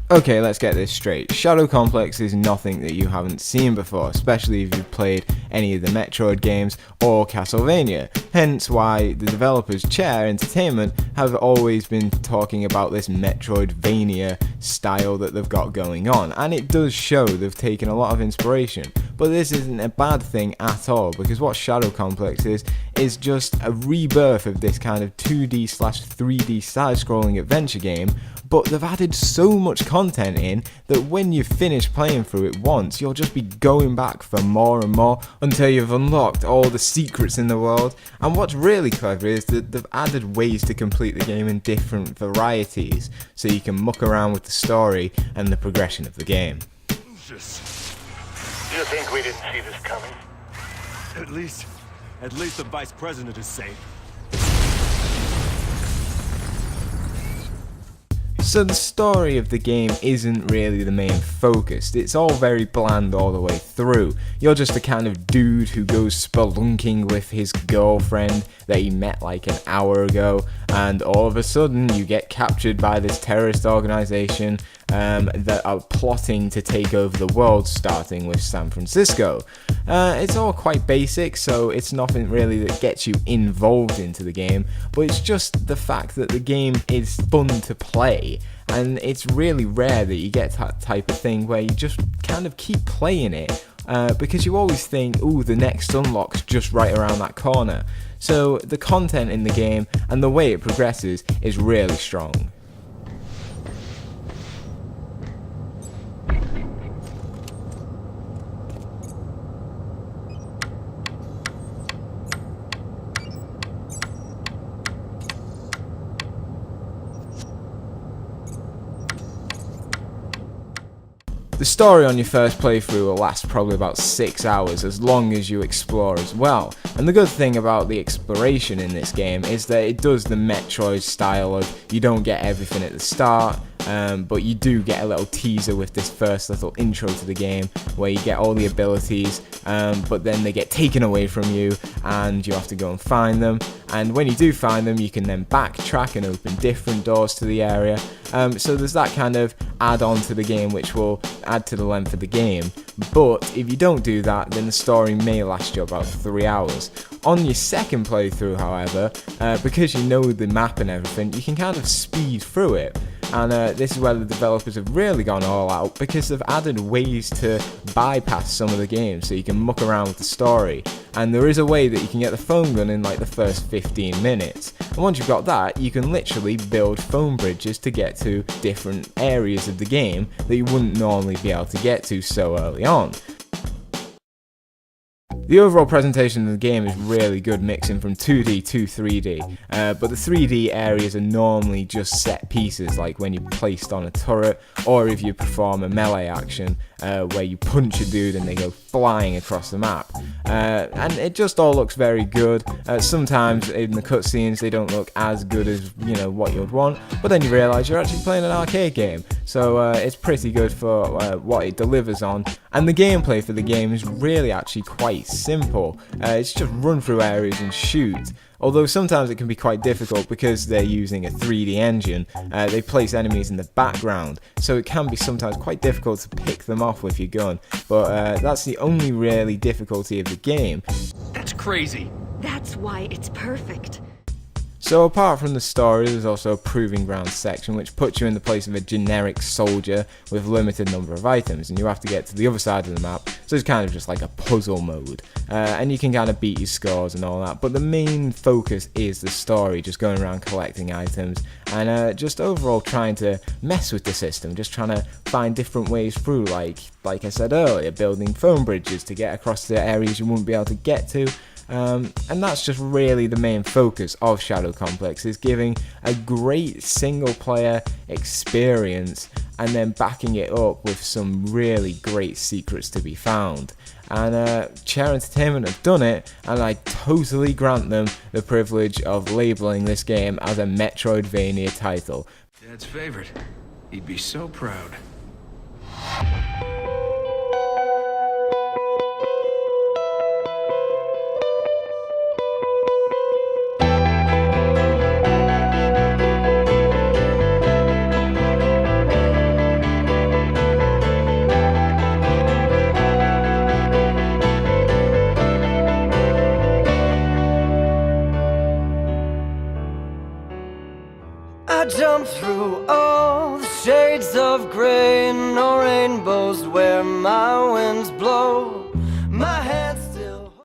Okay, let's get this straight. Shadow Complex is nothing that you haven't seen before, especially if you've played any of the Metroid games or Castlevania. Hence why the developers, Chair Entertainment, have always been talking about this Metroidvania style that they've got going on. And it does show they've taken a lot of inspiration. But this isn't a bad thing at all, because what Shadow Complex is just a rebirth of this kind of 2D/3D side-scrolling adventure game, but they've added so much content in that when you finish playing through it once, you'll just be going back for more and more until you've unlocked all the secrets in the world. And what's really clever is that they've added ways to complete the game in different varieties, so you can muck around with the story and the progression of the game. You think we didn't see this coming? At least the vice president is safe. So the story of the game isn't really the main focus. It's all very bland all the way through. You're just a kind of dude who goes spelunking with his girlfriend that he met like an hour ago, and all of a sudden you get captured by this terrorist organization that are plotting to take over the world, starting with San Francisco. It's all quite basic, so it's nothing really that gets you involved into the game, but it's just the fact that the game is fun to play, and it's really rare that you get that type of thing where you just kind of keep playing it, because you always think, ooh, the next unlock's just right around that corner. So the content in the game and the way it progresses is really strong. The story on your first playthrough will last probably about 6 hours, as long as you explore as well. And the good thing about the exploration in this game is that it does the Metroid style of you don't get everything at the start, but you do get a little teaser with this first little intro to the game where you get all the abilities, but then they get taken away from you and you have to go and find them. And when you do find them, you can then backtrack and open different doors to the area. So there's that kind of add-on to the game which will add to the length of the game. But if you don't do that, then the story may last you about 3 hours. On your second playthrough, however, because you know the map and everything, you can kind of speed through it. And this is where the developers have really gone all out, because they've added ways to bypass some of the games so you can muck around with the story. And there is a way that you can get the phone gun in like the first 15 minutes. And once you've got that, you can literally build phone bridges to get to different areas of the game that you wouldn't normally be able to get to so early on. The overall presentation of the game is really good, mixing from 2D to 3D, but the 3D areas are normally just set pieces, like when you're placed on a turret, or if you perform a melee action where you punch a dude and they go flying across the map. And it just all looks very good. Sometimes in the cutscenes they don't look as good as what you'd want, but then you realise you're actually playing an arcade game, so it's pretty good for what it delivers on. And the gameplay for the game is really actually quite simple. It's just run through areas and shoot. Although sometimes it can be quite difficult because they're using a 3D engine. They place enemies in the background, so it can be sometimes quite difficult to pick them off with your gun. But that's the only really difficulty of the game. That's crazy. That's why it's perfect. So apart from the story, there's also a proving ground section which puts you in the place of a generic soldier with a limited number of items, and you have to get to the other side of the map, so it's kind of just like a puzzle mode, and you can kind of beat your scores and all that, but the main focus is the story, just going around collecting items and just overall trying to mess with the system, just trying to find different ways through, like I said earlier, building phone bridges to get across the areas you wouldn't be able to get to. And that's just really the main focus of Shadow Complex, is giving a great single player experience and then backing it up with some really great secrets to be found. And Chair Entertainment have done it, and I totally grant them the privilege of labeling this game as a Metroidvania title. Dad's favorite. He'd be so proud. jump through all the shades of gray, no rainbows where my winds blow.